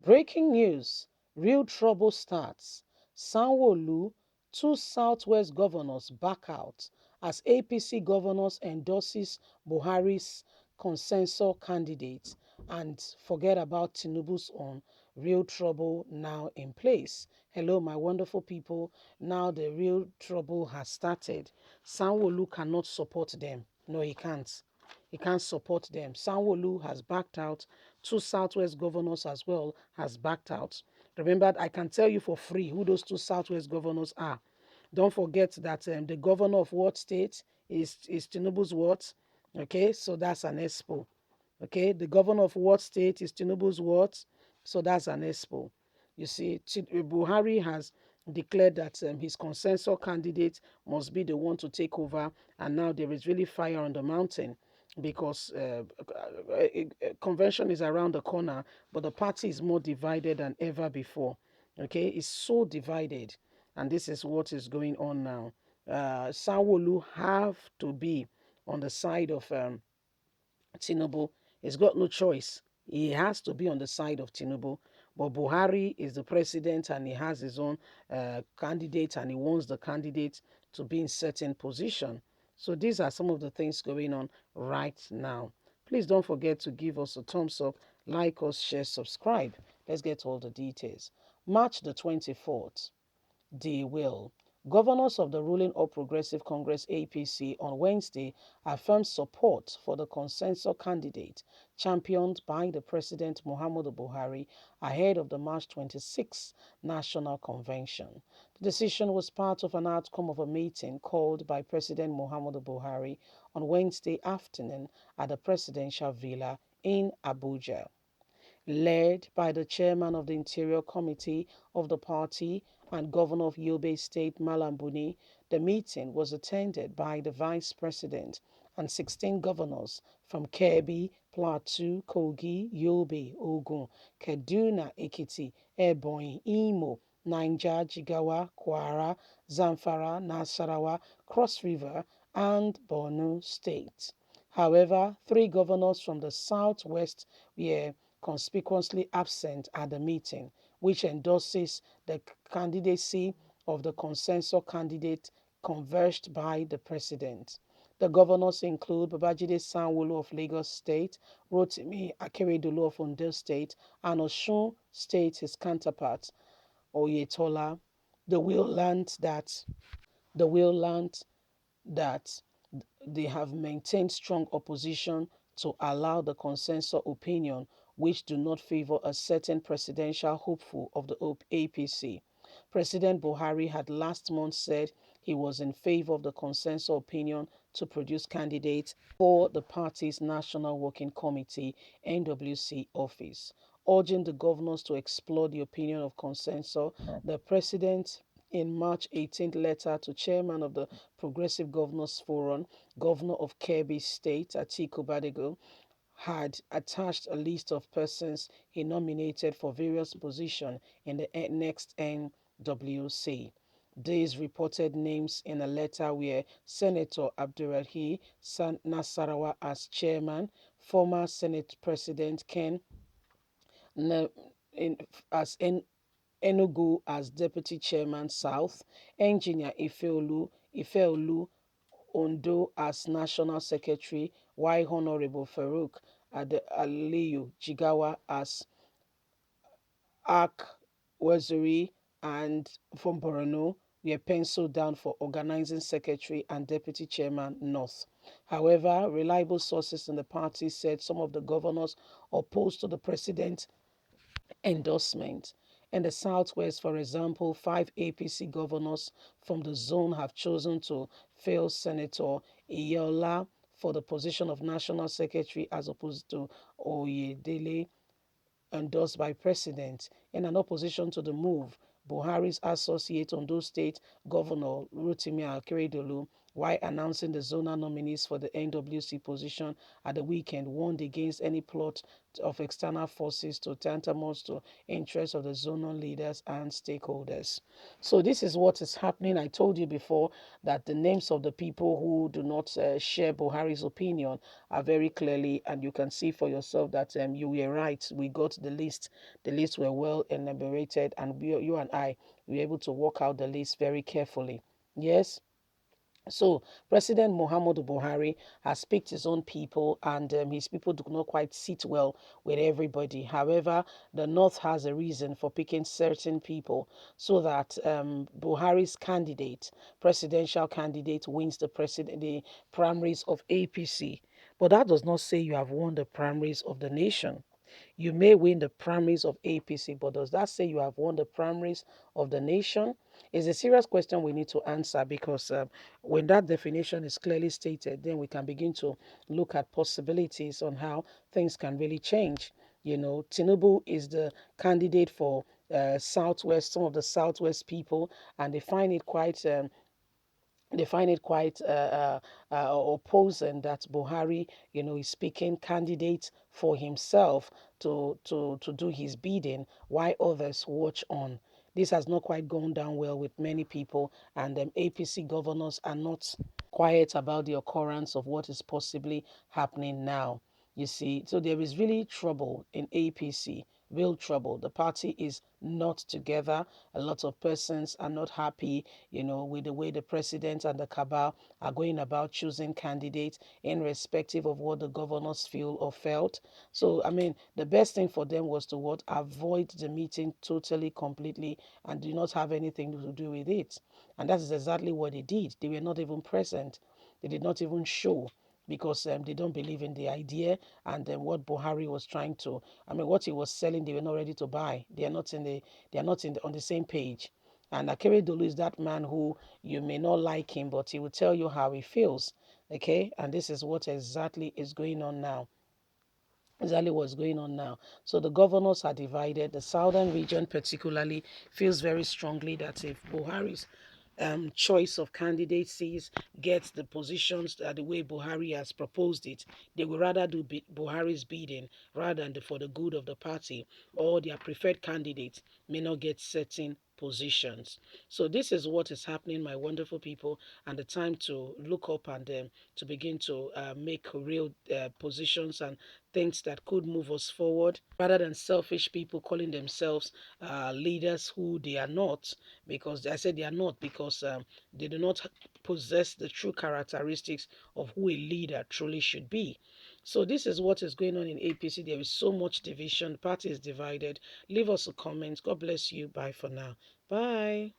Breaking news, real trouble starts. Sanwo-Olu, two Southwest governors back out as APC governors endorses Buhari's consensus candidate and forget about Tinubu's own. Real trouble now in place. Hello, my wonderful people. Now the real trouble has started. Sanwo-Olu cannot support them. No, he can't. He can't support them. Sanwo-Olu has backed out. Two Southwest governors as well has backed out. Remember, I can tell you for free who those two Southwest governors are. Don't forget that the governor of what state is Tinubu's what? Okay, so that's an expo. Okay, the governor of what state is Tinubu's what? So that's an expo. You see, Buhari has declared that his consensus candidate must be the one to take over, and now there is really fire on the mountain because convention is around the corner, but the party is more divided than ever before. Okay, it's so divided, and this is what is going on now. Sanwo-Olu have to be on the side of Tinubu. He's got no choice. He has to be on the side of Tinubu. But Buhari is the president and he has his own candidate and he wants the candidate to be in certain position. So these are some of the things going on right now. Please don't forget to give us a thumbs up, like us, share, subscribe. Let's get all the details. March the 24th. They will. Governors of the ruling All Progressive Congress APC on Wednesday affirmed support for the consensus candidate championed by the President Muhammadu Buhari ahead of the March 26 National Convention. The decision was part of an outcome of a meeting called by President Muhammadu Buhari on Wednesday afternoon at the Presidential Villa in Abuja. Led by the chairman of the Interior Committee of the party and governor of Yobe State, Malam Buni, the meeting was attended by the vice president and 16 governors from Kebbi, Plateau, Kogi, Yobe, Ogun, Kaduna, Ekiti, Ebonyi, Imo, Niger, Jigawa, Kwara, Zamfara, Nasarawa, Cross River, and Borno State. However, three governors from the southwest were conspicuously absent at the meeting, which endorses the candidacy of the consensus candidate converged by the president. The governors include Babajide Sanwo-Olu of Lagos State, Rotimi Akeredolu of Ondo State, and Osun State, his counterpart, Oyetola. The will land that the will land that they have maintained strong opposition to allow the consensus opinion which do not favor a certain presidential hopeful of the APC. President Buhari had last month said he was in favor of the consensus opinion to produce candidates for the party's National Working Committee NWC office. Urging the governors to explore the opinion of consensus, the president in March 18th letter to chairman of the Progressive Governors Forum, Governor of Kebbi State, Atiku Badego, had attached a list of persons he nominated for various positions in the next NWC. These reported names in a letter were Senator Abdurrahi Nasarawa as chairman, former Senate President Ken as Enugu as Deputy Chairman South, Engineer Ifeolu Ondo as National Secretary, while Honorable Farouk Aliyu Jigawa as Ark Waziri and from Borno were penciled down for Organizing Secretary and Deputy Chairman North. However, reliable sources in the party said some of the governors opposed to the president endorsement. In the Southwest, for example, 5 APC governors from the zone have chosen to fill Senator Iyola for the position of National Secretary as opposed to Oyedele, endorsed by President. In an opposition to the move, Buhari's associate Ondo State Governor Rotimi Akeredolu while announcing the zonal nominees for the NWC position at the weekend, warned against any plot of external forces to tantamount to interests of the zonal leaders and stakeholders. So this is what is happening. I told you before that the names of the people who do not share Buhari's opinion are very clearly, and you can see for yourself that you were right. We got the list. The lists were well enumerated, and you and I were able to work out the list very carefully. Yes. So President Muhammadu Buhari has picked his own people, and his people do not quite sit well with everybody. However, the North has a reason for picking certain people so that Buhari's candidate, presidential candidate, wins the primaries of APC. But that does not say you have won the primaries of the nation. You may win the primaries of APC, but does that say you have won the primaries of the nation? It's a serious question we need to answer, because when that definition is clearly stated, then we can begin to look at possibilities on how things can really change. You know, Tinubu is the candidate for Southwest, some of the Southwest people, and they find it quite opposing that Buhari, is picking candidates for himself to do his bidding, while others watch on. This has not quite gone down well with many people, and APC governors are not quiet about the occurrence of what is possibly happening now. You see, so there is really trouble in APC, real trouble. The party is not together. A lot of persons are not happy, with the way the president and the cabal are going about choosing candidates in respective of what the governors feel or felt. So, I mean, the best thing for them was to what? Avoid the meeting totally, completely, and do not have anything to do with it. And that is exactly what they did. They were not even present. They did not even show, because they don't believe in the idea, and what Buhari was trying to, what he was selling, they were not ready to buy. They are not on the same page. And Akeredolu is that man who, you may not like him, but he will tell you how he feels. Okay, and this is what exactly is going on now. Exactly what's going on now. So the governors are divided. The southern region particularly feels very strongly that if Buhari's choice of candidacies gets the positions the way Buhari has proposed it, they would rather do Buhari's bidding rather than for the good of the party, or their preferred candidates may not get certain positions. So this is what is happening, my wonderful people, and the time to look up and to begin to make real positions and things that could move us forward, rather than selfish people calling themselves leaders who they are not. Because I said they are not, because they do not possess the true characteristics of who a leader truly should be. So this is what is going on in APC. There is so much division. The party is divided. Leave us a comment. God bless you. Bye for now. Bye.